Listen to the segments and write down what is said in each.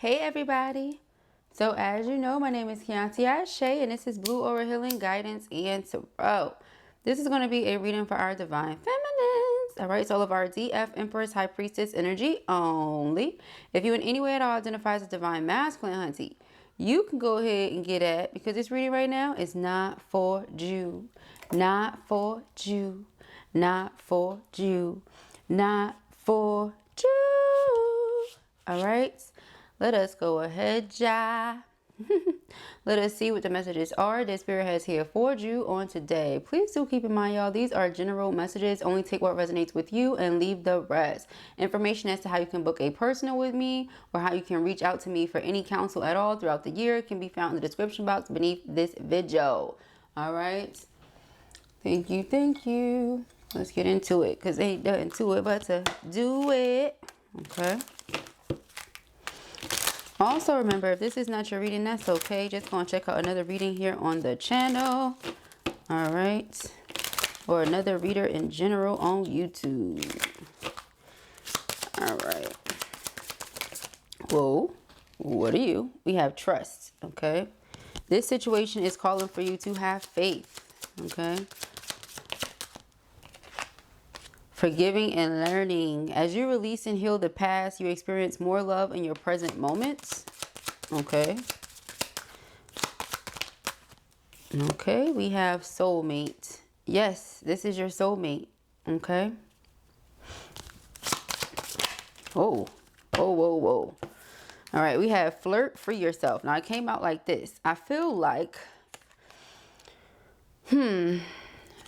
Hey everybody! So as you know, my name is Kianti Ayshea and this is Blue Aura Healing Guidance and Tarot. This is going to be a reading for our Divine Feminines. Alright, so all of our DF Empress High Priestess energy only. If you in any way at all identify as a Divine Masculine, hunty, you can go ahead and get at, because this reading right now is not for you. Not for you. Not for you. Not for you. Alright. Let us go ahead, ja. Let us see what the messages are that Spirit has here for you on today. Please do keep in mind, y'all, these are general messages. Only take what resonates with you and leave the rest. Information as to how you can book a personal with me or how you can reach out to me for any counsel at all throughout the year can be found in the description box beneath this video. All right. Thank you. Thank you. Let's get into it, because ain't nothing to it but to do it. Okay. Also remember, if this is not your reading, that's okay. Just go and check out another reading here on the channel. All right. Or another reader in general on YouTube. All right. Whoa. What are you? We have trust. Okay. This situation is calling for you to have faith. Okay. Forgiving and learning. As you release and heal the past, you experience more love in your present moments. Okay. Okay, we have soulmate. Yes, this is your soulmate. Okay. Oh, whoa, whoa, whoa. All right, we have flirt, free yourself. Now, it came out like this. I feel like,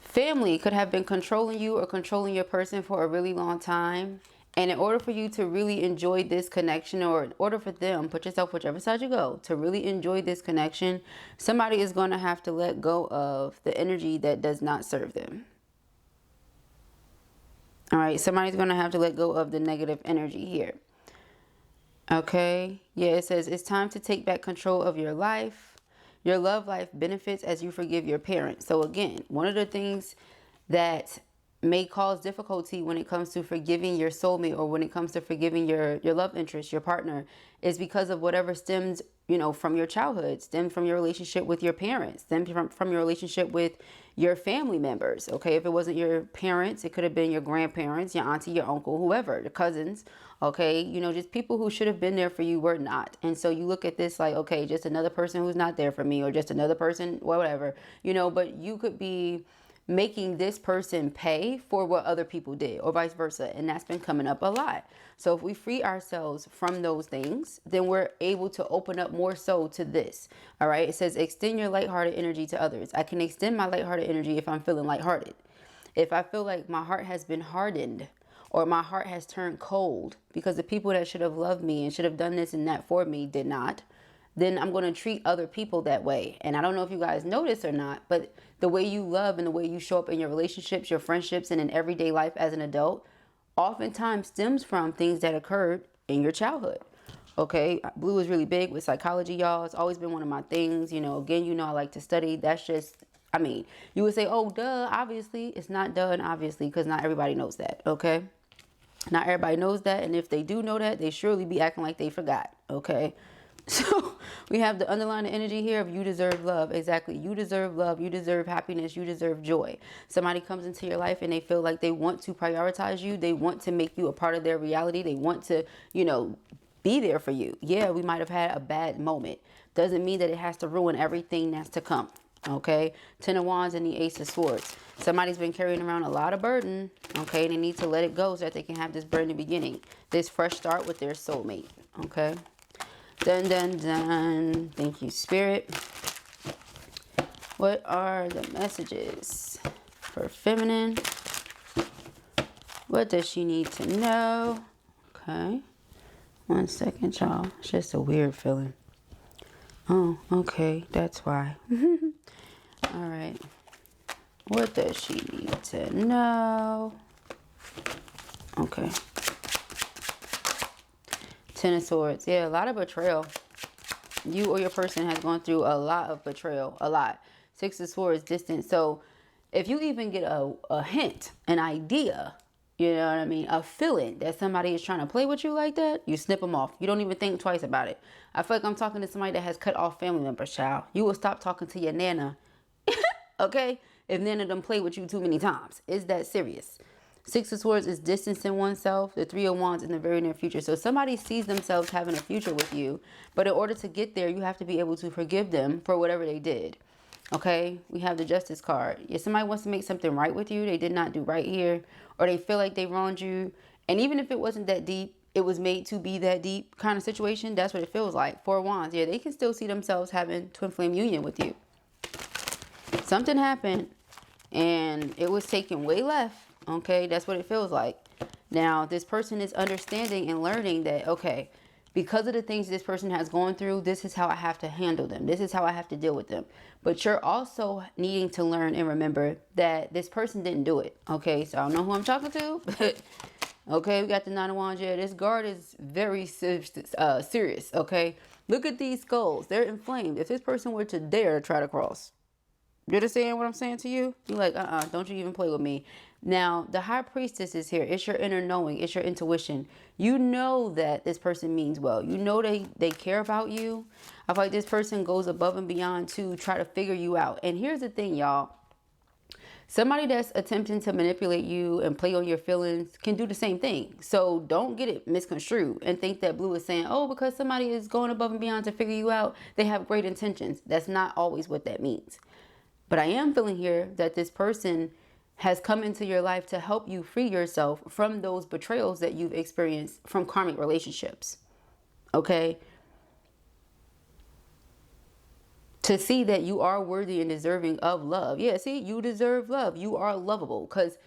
family could have been controlling you or controlling your person for a really long time. And in order for you to really enjoy this connection, or in order for them, put yourself whichever side you go, to really enjoy this connection, somebody is going to have to let go of the energy that does not serve them. All right, somebody's going to have to let go of the negative energy here. Okay, yeah, it says it's time to take back control of your life. Your love life benefits as you forgive your parents. So again, one of the things that may cause difficulty when it comes to forgiving your soulmate, or when it comes to forgiving your love interest, your partner, is because of whatever stems, from your childhood, stems from your relationship with your parents, stems from your relationship with your family members. Okay, if it wasn't your parents, it could have been your grandparents, your auntie, your uncle, whoever, the cousins. Okay, just people who should have been there for you were not. And so you look at this like, okay, just another person who's not there for me, or just another person, whatever, but you could be making this person pay for what other people did, or vice versa. And that's been coming up a lot. So if we free ourselves from those things, then we're able to open up more so to this. All right. It says, extend your lighthearted energy to others. I can extend my lighthearted energy if I'm feeling lighthearted. If I feel like my heart has been hardened, or my heart has turned cold because the people that should have loved me and should have done this and that for me did not, then I'm going to treat other people that way. And I don't know if you guys notice or not, but the way you love and the way you show up in your relationships, your friendships, and in everyday life as an adult, oftentimes stems from things that occurred in your childhood. Okay, Blue is really big with psychology, y'all. It's always been one of my things. Again, I like to study. That's just, you would say, oh, duh, obviously. It's not duh and obviously, because not everybody knows that, okay? Not everybody knows that. And if they do know that, they surely be acting like they forgot, okay? So we have the underlying energy here of you deserve love. Exactly. You deserve love. You deserve happiness. You deserve joy. Somebody comes into your life and they feel like they want to prioritize you. They want to make you a part of their reality. They want to, be there for you. Yeah, we might have had a bad moment. Doesn't mean that it has to ruin everything that's to come. Okay. 10 of Wands and the Ace of Swords. Somebody's been carrying around a lot of burden. Okay. They need to let it go so that they can have this brand new beginning. This fresh start with their soulmate. Okay. Dun, dun, dun. Thank you, Spirit. What are the messages for feminine? What does she need to know? Okay. 1 second, y'all. It's just a weird feeling. Oh, okay. That's why. All right. What does she need to know? Okay. 10 of Swords. Yeah, a lot of betrayal. You or your person has gone through a lot of betrayal. A lot. 6 of Swords, distance. So if you even get a hint, an idea, You know what I mean? A feeling that somebody is trying to play with you like that, you snip them off. You don't even think twice about it. I feel like I'm talking to somebody that has cut off family members, child. You will stop talking to your nana, okay? If nana done play with you too many times. It's that serious. Six of Swords is distancing oneself. The Three of Wands in the very near future. So somebody sees themselves having a future with you. But in order to get there, you have to be able to forgive them for whatever they did. Okay, we have the Justice card. If somebody wants to make something right with you, they did not do right here, or they feel like they wronged you. And even if it wasn't that deep, it was made to be that deep kind of situation. That's what it feels like. Four of Wands. Yeah, they can still see themselves having twin flame union with you. Something happened and it was taken way left. Okay, that's what it feels like. Now, this person is understanding and learning that, okay, because of the things this person has gone through, this is how I have to handle them. This is how I have to deal with them. But you're also needing to learn and remember that this person didn't do it. Okay, so I don't know who I'm talking to, but okay, we got the Nine of Wands. Yeah, this guard is very serious. Okay, look at these skulls. They're inflamed. If this person were to dare try to cross, you understand what I'm saying to you? You're like, don't you even play with me. Now, the High Priestess is here. It's your inner knowing. It's your intuition. You know that this person means well. You know they care about you. I feel like this person goes above and beyond to try to figure you out. And here's the thing, y'all. Somebody that's attempting to manipulate you and play on your feelings can do the same thing. So don't get it misconstrued and think that Blue is saying, oh, because somebody is going above and beyond to figure you out, they have great intentions. That's not always what that means. But I am feeling here that this person has come into your life to help you free yourself from those betrayals that you've experienced from karmic relationships. Okay? To see that you are worthy and deserving of love. Yeah, see, you deserve love. You are lovable. Because,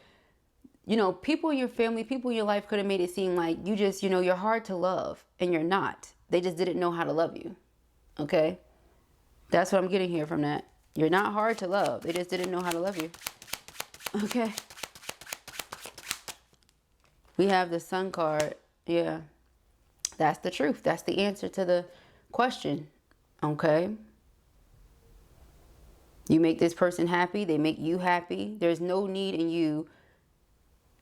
you know, people in your family, people in your life could have made it seem like you just, you know, you're hard to love. And you're not. They just didn't know how to love you. Okay? That's what I'm getting here from that. You're not hard to love. They just didn't know how to love you. Okay. We have the Sun card. Yeah. That's the truth. That's the answer to the question. Okay. You make this person happy. They make you happy. There's no need in you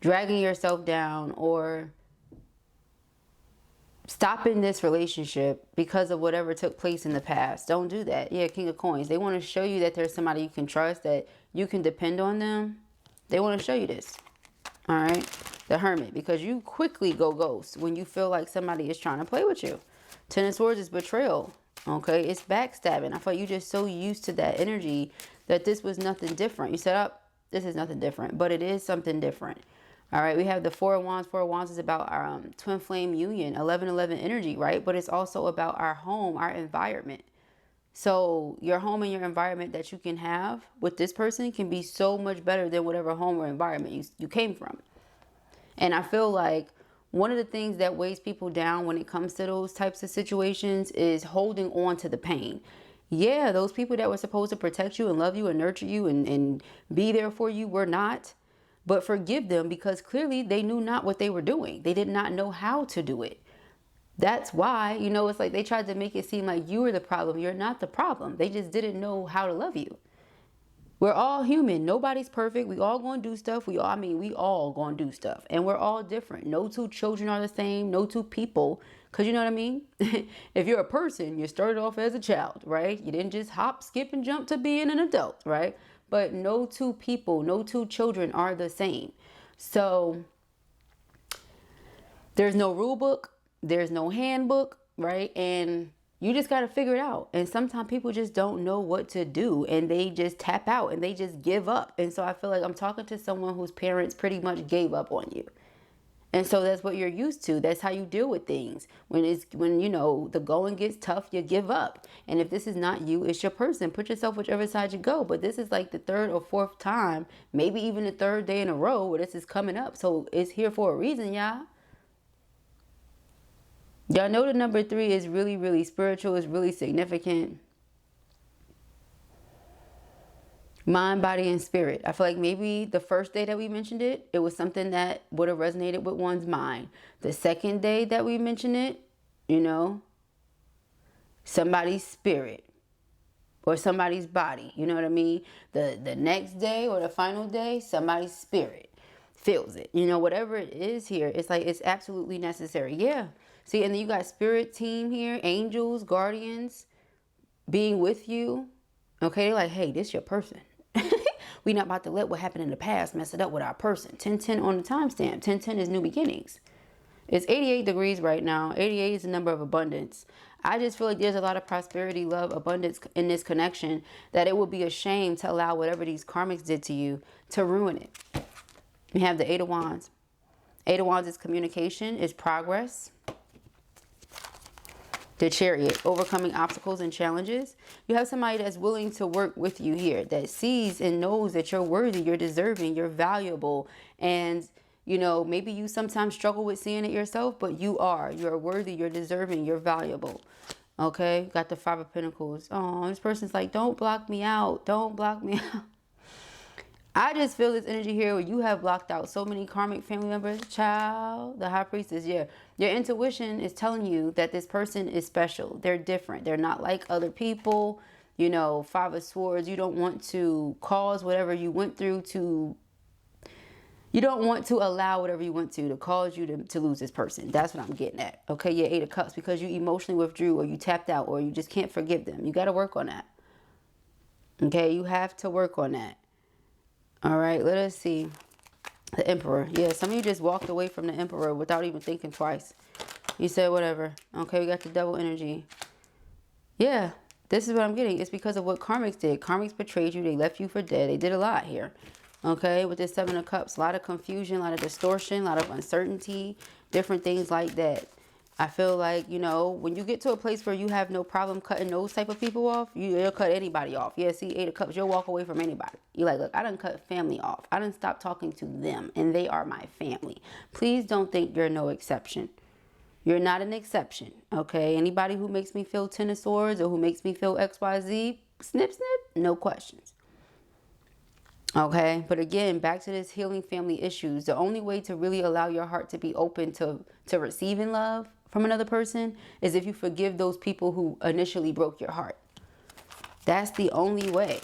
dragging yourself down or stopping this relationship because of whatever took place in the past. Don't do that. Yeah, King of Coins. They want to show you that there's somebody you can trust, that you can depend on them. They want to show you this. All right. The Hermit. Because you quickly go ghost when you feel like somebody is trying to play with you. Ten of Swords is betrayal. Okay. It's backstabbing. I feel like you're just so used to that energy that this was nothing different. You said, oh, this is nothing different. But it is something different. All right, we have the Four of Wands. Four of Wands is about our twin flame union, 11-11 energy, right? But it's also about our home, our environment. So your home and your environment that you can have with this person can be so much better than whatever home or environment you came from. And I feel like one of the things that weighs people down when it comes to those types of situations is holding on to the pain. Yeah, those people that were supposed to protect you and love you and nurture you and be there for you were not. But forgive them because clearly they knew not what they were doing. They did not know how to do it. That's why, you know, it's like they tried to make it seem like you were the problem. You're not the problem. They just didn't know how to love you. We're all human. Nobody's perfect. We all gonna do stuff. We all gonna do stuff. And we're all different. No two children are the same. No two people. Because you know what I mean? If you're a person, you started off as a child, right? You didn't just hop, skip, and jump to being an adult, right? But no two people, no two children are the same. So there's no rule book. There's no handbook, right? And you just got to figure it out. And sometimes people just don't know what to do and they just tap out and they just give up. And so I feel like I'm talking to someone whose parents pretty much gave up on you. And so that's what you're used to. That's how you deal with things. When you know, the going gets tough, you give up. And if this is not you, it's your person. Put yourself whichever side you go. But this is like the third or fourth time, maybe even the third day in a row where this is coming up. So it's here for a reason, y'all. Y'all know the number 3 is really, really spiritual. It's really significant. Mind, body, and spirit. I feel like maybe the first day that we mentioned it, it was something that would have resonated with one's mind. The second day that we mentioned it, you know, somebody's spirit or somebody's body. You know what I mean? The next day or the final day, somebody's spirit. feels it. You know, whatever it is here, it's like it's absolutely necessary. Yeah. See, and then you got spirit team here, angels, guardians being with you. Okay, they're like, hey, this your person. We not about to let what happened in the past mess it up with our person. 1010 on the timestamp. 1010 is new beginnings. It's 88 degrees right now. 88 is the number of abundance. I just feel like there's a lot of prosperity, love, abundance in this connection, that it would be a shame to allow whatever these karmics did to you to ruin it. We have the Eight of Wands. Eight of Wands is communication, is progress. The Chariot, overcoming obstacles and challenges. You have somebody that's willing to work with you here, that sees and knows that you're worthy, you're deserving, you're valuable. And, you know, maybe you sometimes struggle with seeing it yourself, but you are. You're worthy, you're deserving, you're valuable. Okay, got the Five of Pentacles. Oh, this person's like, don't block me out. Don't block me out. I just feel this energy here where you have blocked out so many karmic family members. Child, the High Priestess, yeah. Your intuition is telling you that this person is special. They're different. They're not like other people. You know, Five of Swords, you don't want to cause whatever you went through to... You don't want to allow whatever you went to cause you to lose this person. That's what I'm getting at. Okay, your Eight of Cups, because you emotionally withdrew or you tapped out or you just can't forgive them. You got to work on that. Okay, you have to work on that. All right, let us see. The Emperor. Yeah, some of you just walked away from the Emperor without even thinking twice. You said whatever. Okay, we got the Devil energy. Yeah, this is what I'm getting. It's because of what karmics did. Karmics betrayed you. They left you for dead. They did a lot here. Okay, with this Seven of Cups. A lot of confusion, a lot of distortion, a lot of uncertainty, different things like that. I feel like, you know, when you get to a place where you have no problem cutting those type of people off, you'll cut anybody off. Yeah, see, Eight of Cups, you'll walk away from anybody. You're like, look, I done cut family off. I done stopped talking to them, and they are my family. Please don't think you're no exception. You're not an exception, okay? Anybody who makes me feel Ten of Swords or who makes me feel XYZ, snip, snip, no questions. Okay, but again, back to this healing family issues. The only way to really allow your heart to be open to receiving love from another person is if you forgive those people who initially broke your heart. That's the only way.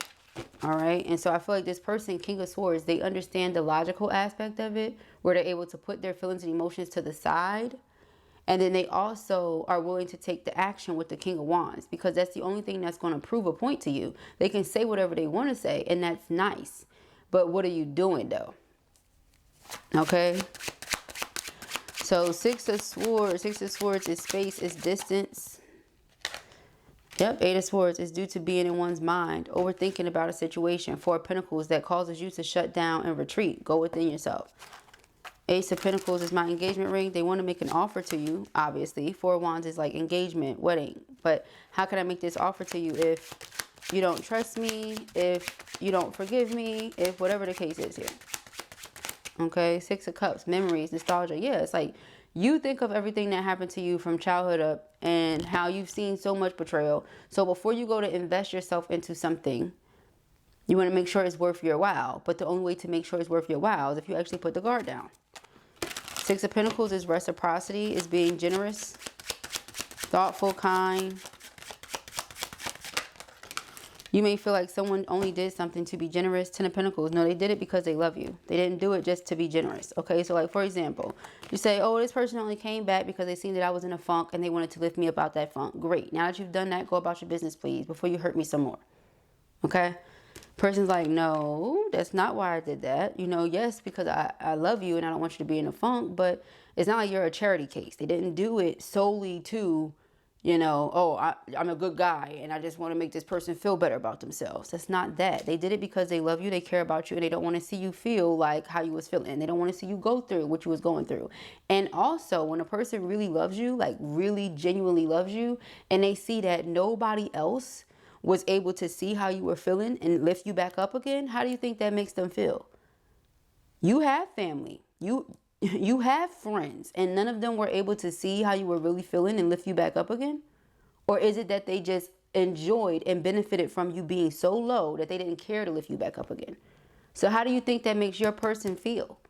All right. And so I feel like this person, King of Swords, they understand the logical aspect of it, where they're able to put their feelings and emotions to the side. And then they also are willing to take the action with the King of Wands, because that's the only thing that's going to prove a point to you. They can say whatever they want to say, and that's nice. But what are you doing though? Okay. So Six of Swords is space, is distance. Yep, Eight of Swords is due to being in one's mind, overthinking about a situation. Four of Pentacles, that causes you to shut down and retreat. Go within yourself. Ace of Pentacles is my engagement ring. They want to make an offer to you, obviously. Four of Wands is like engagement, wedding. But how can I make this offer to you if you don't trust me, if you don't forgive me, if whatever the case is here? Okay, Six of Cups, memories, nostalgia. Yeah, it's like you think of everything that happened to you from childhood up and how you've seen so much betrayal. So before you go to invest yourself into something, you want to make sure it's worth your while. But the only way to make sure it's worth your while is if you actually put the guard down. Six of Pentacles is reciprocity, is being generous, thoughtful, kind. You may feel like someone only did something to be generous. Ten of Pentacles. No, they did it because they love you. They didn't do it just to be generous. Okay, so like for example, you say, oh, this person only came back because they seen that I was in a funk and they wanted to lift me up out that funk. Great. Now that you've done that, go about your business, please, before you hurt me some more. Okay? Person's like, no, that's not why I did that. You know, yes, because I love you and I don't want you to be in a funk, but it's not like you're a charity case. They didn't do it solely to, you know, oh, I'm a good guy and I just want to make this person feel better about themselves. That's not that. They did it because they love you, they care about you, and they don't want to see you feel like how you was feeling. They don't want to see you go through what you was going through. And also, when a person really loves you, like really genuinely loves you, and they see that nobody else was able to see how you were feeling and lift you back up again, how do you think that makes them feel? You have family. You have friends, and none of them were able to see how you were really feeling and lift you back up again? Or is it that they just enjoyed and benefited from you being so low that they didn't care to lift you back up again? So how do you think that makes your person feel?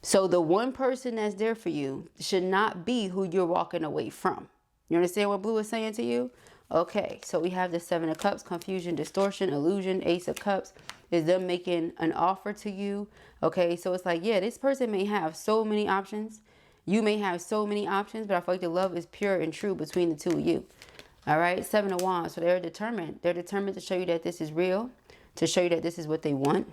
So the one person that's there for you should not be who you're walking away from. You understand what Blue is saying to you? Okay, so we have the Seven of Cups, confusion, distortion, illusion. Ace of Cups is them making an offer to you. Okay, so it's like, yeah, this person may have so many options. You may have so many options, but I feel like the love is pure and true between the two of you. All right, Seven of Wands. So they're determined. They're determined to show you that this is real, to show you that this is what they want.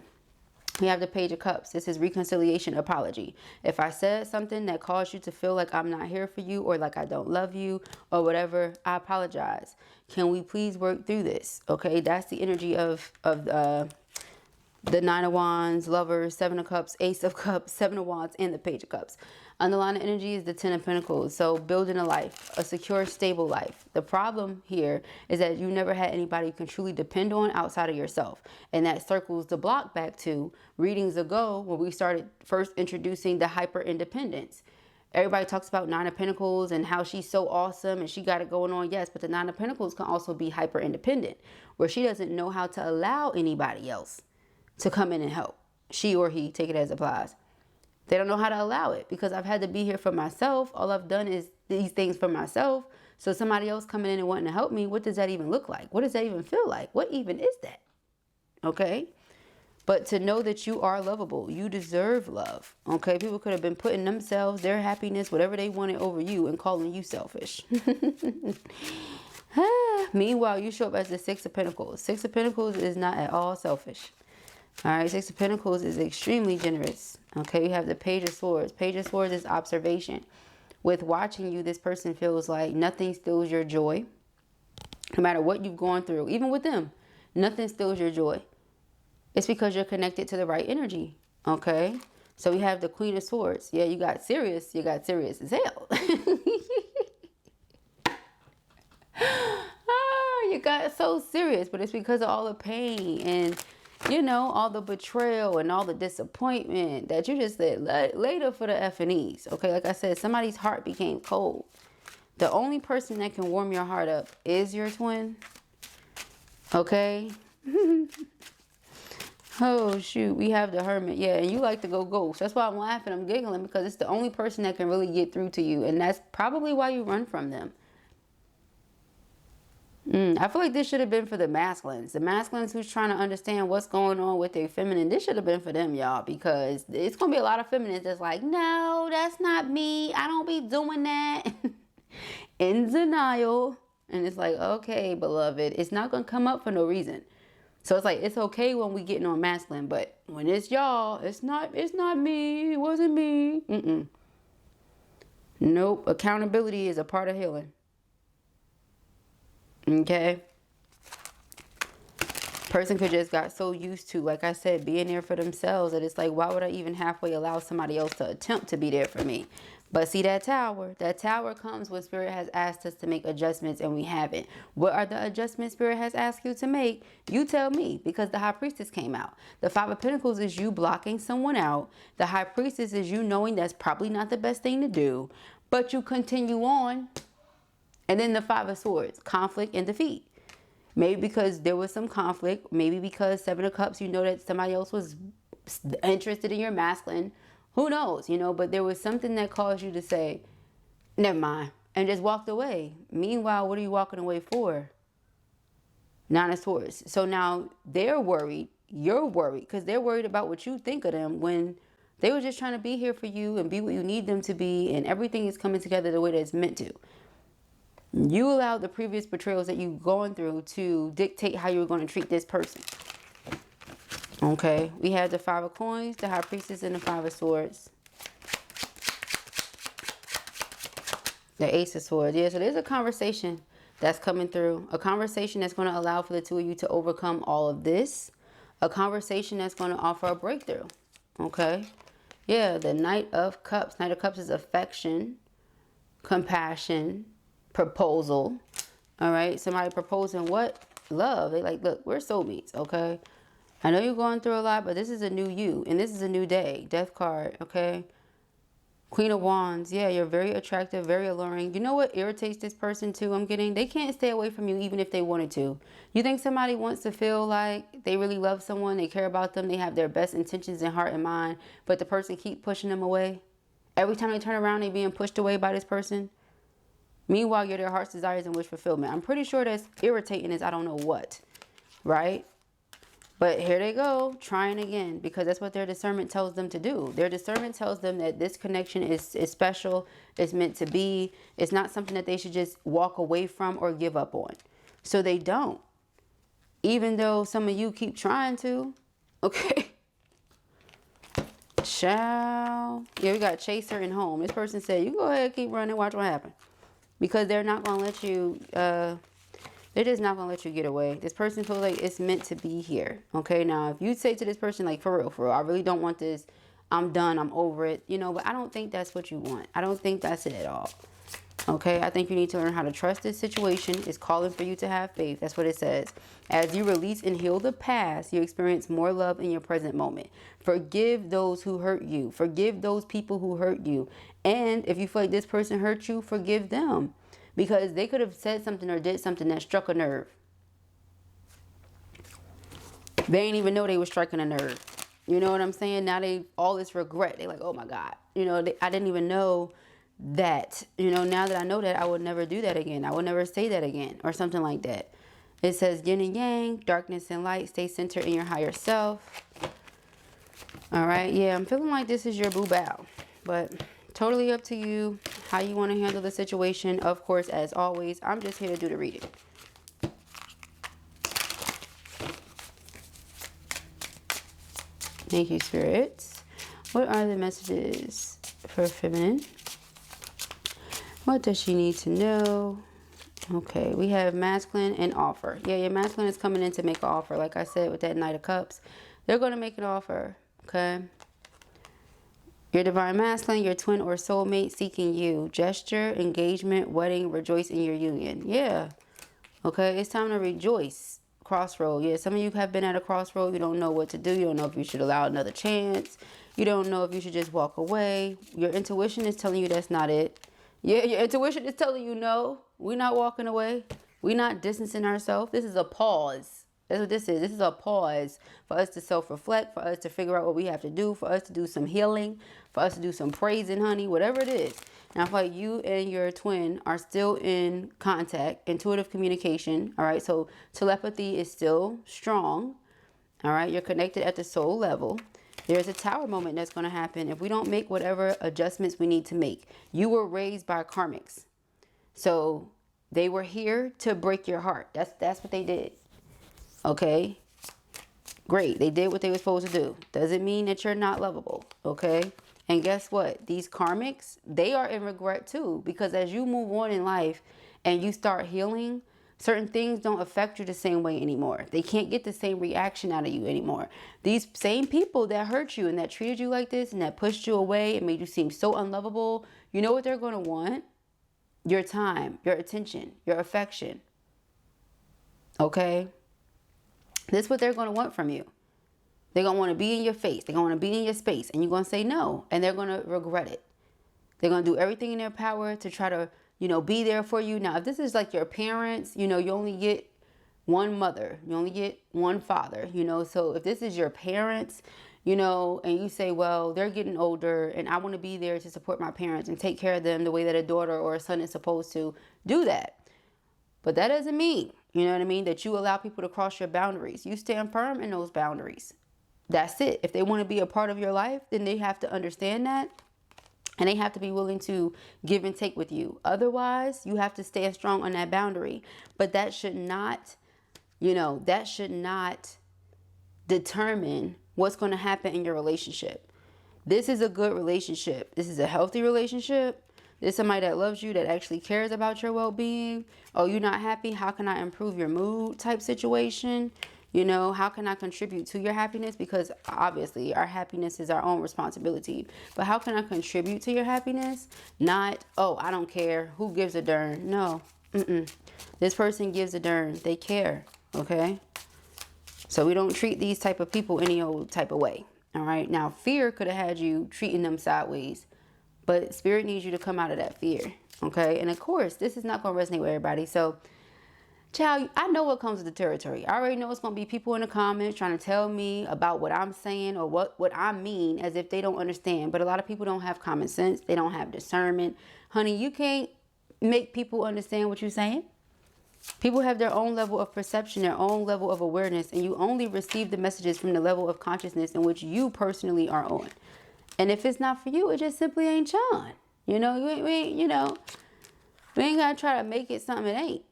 We have the Page of Cups. This is reconciliation, apology. If I said something that caused you to feel like I'm not here for you, or like I don't love you, or whatever, I apologize. Can we please work through this? Okay, that's the energy of the Nine of Wands, Lovers, Seven of Cups, Ace of Cups, Seven of Wands, and the Page of Cups. Underlying energy is the Ten of Pentacles. So building a life, a secure, stable life. The problem here is that you never had anybody you can truly depend on outside of yourself. And that circles the block back to readings ago when we started first introducing the hyper independence. Everybody talks about Nine of Pentacles and how she's so awesome and she got it going on. Yes, but the Nine of Pentacles can also be hyper independent, where she doesn't know how to allow anybody else to come in and help. She or he, take it as applies. They don't know how to allow it because I've had to be here for myself. All I've done is these things for myself. So somebody else coming in and wanting to help me, what does that even look like? What does that even feel like? What even is that? Okay? But to know that you are lovable, you deserve love. Okay? People could have been putting themselves, their happiness, whatever they wanted over you and calling you selfish. Meanwhile, you show up as the Six of Pentacles. Six of Pentacles is not at all selfish. All right, Six of Pentacles is extremely generous. Okay, you have the Page of Swords. Page of Swords is observation. With watching you, this person feels like nothing steals your joy. No matter what you've gone through, even with them, nothing steals your joy. It's because you're connected to the right energy. Okay, so we have the Queen of Swords. Yeah, you got serious as hell. You got so serious, but it's because of all the pain and, you know, all the betrayal and all the disappointment that you just said later for the F and E's. Okay, like I said, somebody's heart became cold. The only person that can warm your heart up is your twin. Okay. Oh, shoot. We have the Hermit. Yeah, and you like to go ghost. That's why I'm laughing. I'm giggling because it's the only person that can really get through to you. And that's probably why you run from them. I feel like this should have been for the masculines. The masculines who's trying to understand what's going on with their feminine. This should have been for them, y'all. Because it's going to be a lot of feminines that's like, no, that's not me. I don't be doing that. In denial. And it's like, okay, beloved. It's not going to come up for no reason. So it's like, it's okay when we getting on masculine. But when it's y'all, it's not me. It wasn't me. Nope. Accountability is a part of healing. Okay, person could just got so used to, like I said, being there for themselves that it's like, why would I even halfway allow somebody else to attempt to be there for me? But see, that tower comes when Spirit has asked us to make adjustments and we haven't. What are the adjustments Spirit has asked you to make? You tell me, because the High Priestess came out. The Five of Pentacles is you blocking someone out. The High Priestess is you knowing that's probably not the best thing to do, but you continue on. And then the Five of Swords, conflict and defeat. Maybe because there was some conflict. Maybe because Seven of Cups, you know that somebody else was interested in your masculine. Who knows, you know, but there was something that caused you to say, never mind, and just walked away. Meanwhile, what are you walking away for? Nine of Swords. So now they're worried. You're worried because they're worried about what you think of them when they were just trying to be here for you and be what you need them to be. And everything is coming together the way that it's meant to. You allowed the previous betrayals that you've gone through to dictate how you're going to treat this person. Okay. We have the Five of Coins, the High Priestess, and the Five of Swords. The Ace of Swords. Yeah, so there's a conversation that's coming through. A conversation that's going to allow for the two of you to overcome all of this. A conversation that's going to offer a breakthrough. Okay. Yeah, the Knight of Cups. Knight of Cups is affection, compassion, proposal. All right, somebody proposing what? Love. They like, look, we're soulmates. Okay, I know you're going through a lot, but this is a new you and this is a new day. Death card. Okay, Queen of Wands. Yeah, you're very attractive, very alluring. You know what irritates this person too? I'm getting, they can't stay away from you even if they wanted to. You think somebody wants to feel like they really love someone, they care about them, they have their best intentions in heart and mind, but the person keep pushing them away? Every time they turn around, they being pushed away by this person. Meanwhile, you're their heart's desires and wish fulfillment. I'm pretty sure that's irritating as I don't know what, right? But here they go, trying again, because that's what their discernment tells them to do. Their discernment tells them that this connection is special, it's meant to be. It's not something that they should just walk away from or give up on. So they don't. Even though some of you keep trying to, okay? Ciao. Yeah, we got Chaser and Home. This person said, you go ahead, keep running, watch what happens. Because they're not going to let you, they're just not going to let you get away. This person feels like it's meant to be here. Okay, now if you say to this person, like, for real, I really don't want this. I'm done, I'm over it. You know, but I don't think that's what you want. I don't think that's it at all. Okay, I think you need to learn how to trust this situation. It's calling for you to have faith. That's what it says. As you release and heal the past, you experience more love in your present moment. Forgive those who hurt you. Forgive those people who hurt you. And if you feel like this person hurt you, forgive them. Because they could have said something or did something that struck a nerve. They didn't even know they were striking a nerve. You know what I'm saying? Now they all this regret. They like, oh my God. You know, I didn't even know that. You know, now that I know that, I would never do that again. I would never say that again, or something like that. It says yin and yang, darkness and light. Stay centered in your higher self. All right. Yeah, I'm feeling like this is your boo bow. But totally up to you how you want to handle the situation. Of course, as always, I'm just here to do the reading. Thank you, spirits. What are the messages for feminine? What does she need to know? Okay, we have masculine and offer. Yeah, your masculine is coming in to make an offer. Like I said with that Knight of Cups, they're going to make an offer. Okay. Your divine masculine, your twin or soulmate seeking you. Gesture, engagement, wedding, rejoice in your union. Yeah. Okay, it's time to rejoice. Crossroad. Yeah, some of you have been at a crossroad. You don't know what to do. You don't know if you should allow another chance. You don't know if you should just walk away. Your intuition is telling you that's not it. Yeah, your intuition is telling you no. We're not walking away. We're not distancing ourselves. This is a pause. That's what this is. This is a pause for us to self-reflect, for us to figure out what we have to do, for us to do some healing, for us to do some praising, honey, whatever it is. Now, I feel like you and your twin are still in contact, intuitive communication, all right? So telepathy is still strong, all right? You're connected at the soul level. There's a tower moment that's going to happen if we don't make whatever adjustments we need to make. You were raised by karmics. So they were here to break your heart. That's what they did. Okay, great. They did what they were supposed to do. Doesn't mean that you're not lovable. Okay, and guess what? These karmics, they are in regret too, because as you move on in life and you start healing, certain things don't affect you the same way anymore. They can't get the same reaction out of you anymore. These same people that hurt you and that treated you like this and that pushed you away and made you seem so unlovable, you know what they're going to want? Your time, your attention, your affection. Okay? This is what they're going to want from you. They're going to want to be in your face. They're going to want to be in your space. And you're going to say no. And they're going to regret it. They're going to do everything in their power to try to, you know, be there for you. Now, if this is like your parents, you know, you only get one mother. You only get one father, you know. So if this is your parents, you know, and you say, well, they're getting older and I want to be there to support my parents and take care of them the way that a daughter or a son is supposed to, do that. But that doesn't mean, you know what I mean, that you allow people to cross your boundaries. You stand firm in those boundaries. That's it. If they want to be a part of your life, then they have to understand that. And they have to be willing to give and take with you. Otherwise, you have to stand strong on that boundary. But that should not, you know, that should not determine what's going to happen in your relationship. This is a good relationship. This is a healthy relationship. There's somebody that loves you, that actually cares about your well-being. Oh, you're not happy? How can I improve your mood type situation? You know, how can I contribute to your happiness? Because obviously our happiness is our own responsibility. But how can I contribute to your happiness? Not, oh, I don't care. Who gives a darn? No. This person gives a darn. They care. Okay? So we don't treat these type of people any old type of way. All right? Now, fear could have had you treating them sideways. But spirit needs you to come out of that fear. Okay? And of course, this is not going to resonate with everybody. So, child, I know what comes with the territory. I already know it's going to be people in the comments trying to tell me about what I'm saying or what I mean as if they don't understand. But a lot of people don't have common sense. They don't have discernment. Honey, you can't make people understand what you're saying? People have their own level of perception, their own level of awareness, and you only receive the messages from the level of consciousness in which you personally are on. And if it's not for you, it just simply ain't John. You know, we ain't gotta try to make it something it ain't.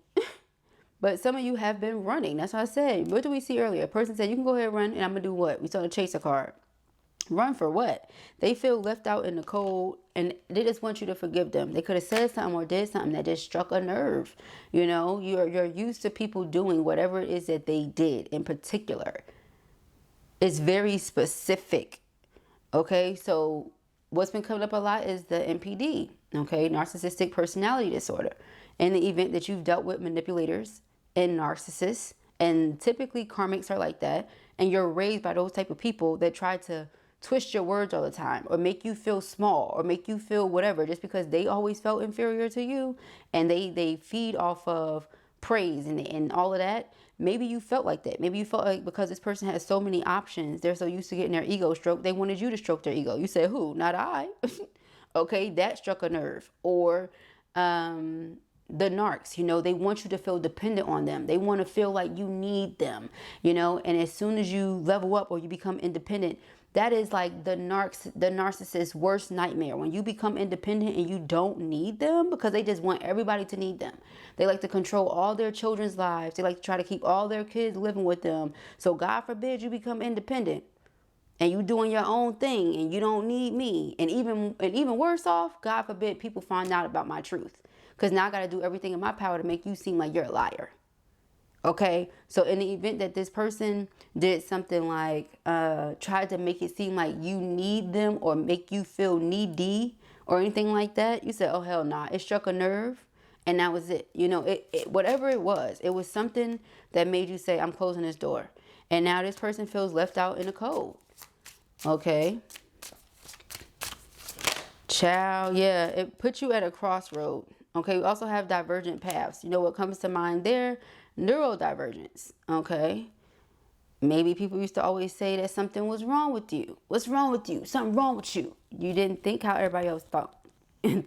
But some of you have been running. That's what I said. What did we see earlier? A person said, you can go ahead and run, and I'm gonna do what? We saw the chaser card. Run for what? They feel left out in the cold, and they just want you to forgive them. They could have said something or did something that just struck a nerve. You know, you're used to people doing whatever it is that they did in particular. It's very specific. Okay, so what's been coming up a lot is the NPD, okay, narcissistic personality disorder. In the event that you've dealt with manipulators and narcissists, and typically karmics are like that, and you're raised by those type of people that try to twist your words all the time, or make you feel small, or make you feel whatever, just because they always felt inferior to you, and they feed off of praise and all of that. Maybe you felt like that. Maybe you felt like because this person has so many options, they're so used to getting their ego stroked, they wanted you to stroke their ego. You said, who? Not I. Okay, that struck a nerve. Or the narcs, you know, they want you to feel dependent on them. They want to feel like you need them, you know, and as soon as you level up or you become independent, that is like the narcissist's worst nightmare. When you become independent and you don't need them, because they just want everybody to need them. They like to control all their children's lives. They like to try to keep all their kids living with them. So God forbid you become independent and you doing your own thing and you don't need me. And even worse off, God forbid people find out about my truth. Because now I got to do everything in my power to make you seem like you're a liar. Okay, so in the event that this person did something like tried to make it seem like you need them or make you feel needy or anything like that, you said, oh, hell nah. It struck a nerve and that was it. You know, whatever it was something that made you say, I'm closing this door. And now this person feels left out in the cold. Okay. Child, yeah, it puts you at a crossroad. Okay, we also have divergent paths. You know what comes to mind there? Neurodivergence. Okay. Maybe people used to always say that something was wrong with you. What's wrong with you? Something wrong with you. You didn't think how everybody else thought. You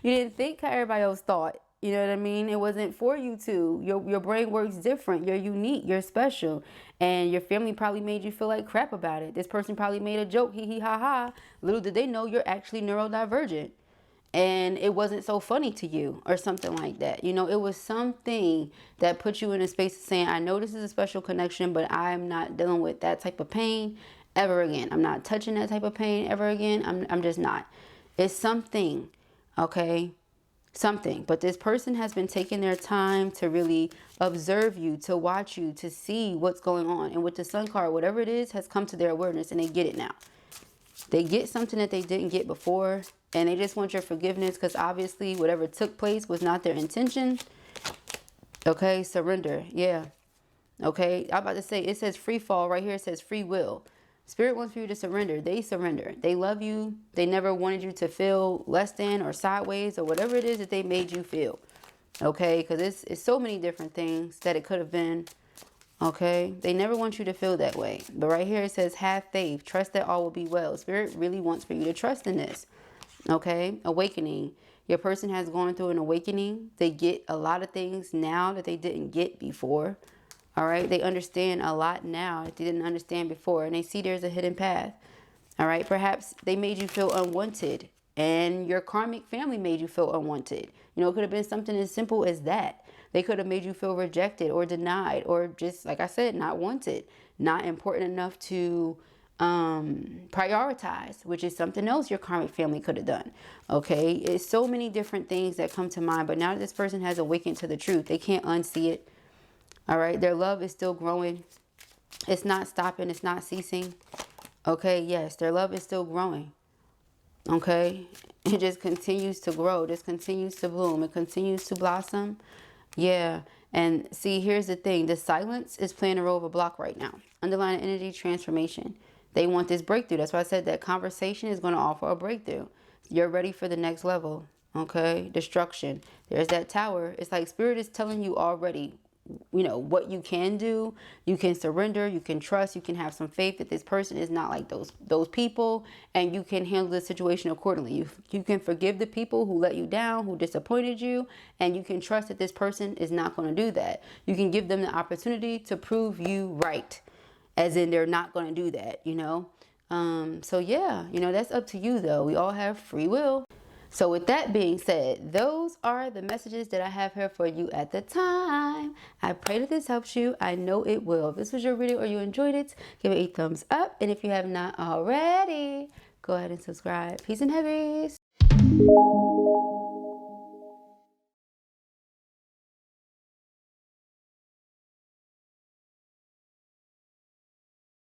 didn't think how everybody else thought. You know what I mean? It wasn't for you to. Your brain works different. You're unique. You're special. And your family probably made you feel like crap about it. This person probably made a joke. Hee hee ha ha. Little did they know you're actually neurodivergent. And it wasn't so funny to you or something like that. You know, it was something that put you in a space of saying, I know this is a special connection, but I'm not dealing with that type of pain ever again. I'm not touching that type of pain ever again. I'm just not. It's something, okay? Something. But this person has been taking their time to really observe you, to watch you, to see what's going on. And with the Sun card, whatever it is has come to their awareness and they get it now. They get something that they didn't get before. And they just want your forgiveness because obviously whatever took place was not their intention. Okay, surrender. Yeah. Okay, I'm about to say, it says free fall right here. It says free will. Spirit wants for you to surrender. They surrender. They love you. They never wanted you to feel less than or sideways or whatever it is that they made you feel. Okay, because it's so many different things that it could have been. Okay, they never want you to feel that way. But right here it says have faith. Trust that all will be well. Spirit really wants for you to trust in this. Okay, awakening. Your person has gone through an awakening. They get a lot of things now that they didn't get before. All right, they understand a lot now that they didn't understand before. And they see there's a hidden path. All right, perhaps they made you feel unwanted. And your karmic family made you feel unwanted. You know, it could have been something as simple as that. They could have made you feel rejected or denied or just, like I said, not wanted. Not important enough to prioritize, which is something else your karmic family could have done. Okay, it's so many different things that come to mind, but now that this person has awakened to the truth, they can't unsee it. All right, their love is still growing. It's not stopping. It's not ceasing. Okay, yes, their love is still growing. Okay, it just continues to grow. Just continues to bloom. It continues to blossom. Yeah, and see, here's the thing. The silence is playing a role of a block right now. Underlying energy transformation. They want this breakthrough. That's why I said that conversation is going to offer a breakthrough. You're ready for the next level. Okay. Destruction. There's that tower. It's like spirit is telling you already you know, what you can do. You can surrender, you can trust, you can have some faith that this person is not like those people, and you can handle the situation accordingly. You can forgive the people who let you down, who disappointed you, and you can trust that this person is not going to do that. You can give them the opportunity to prove you right, as in they're not going to do that, you know. So yeah, you know, that's up to you though. We all have free will. So with that being said, those are the messages that I have here for you at the time. I pray that this helps you. I know it will. If this was your video or you enjoyed it, give it a thumbs up. And if you have not already, go ahead and subscribe. Peace and heavies.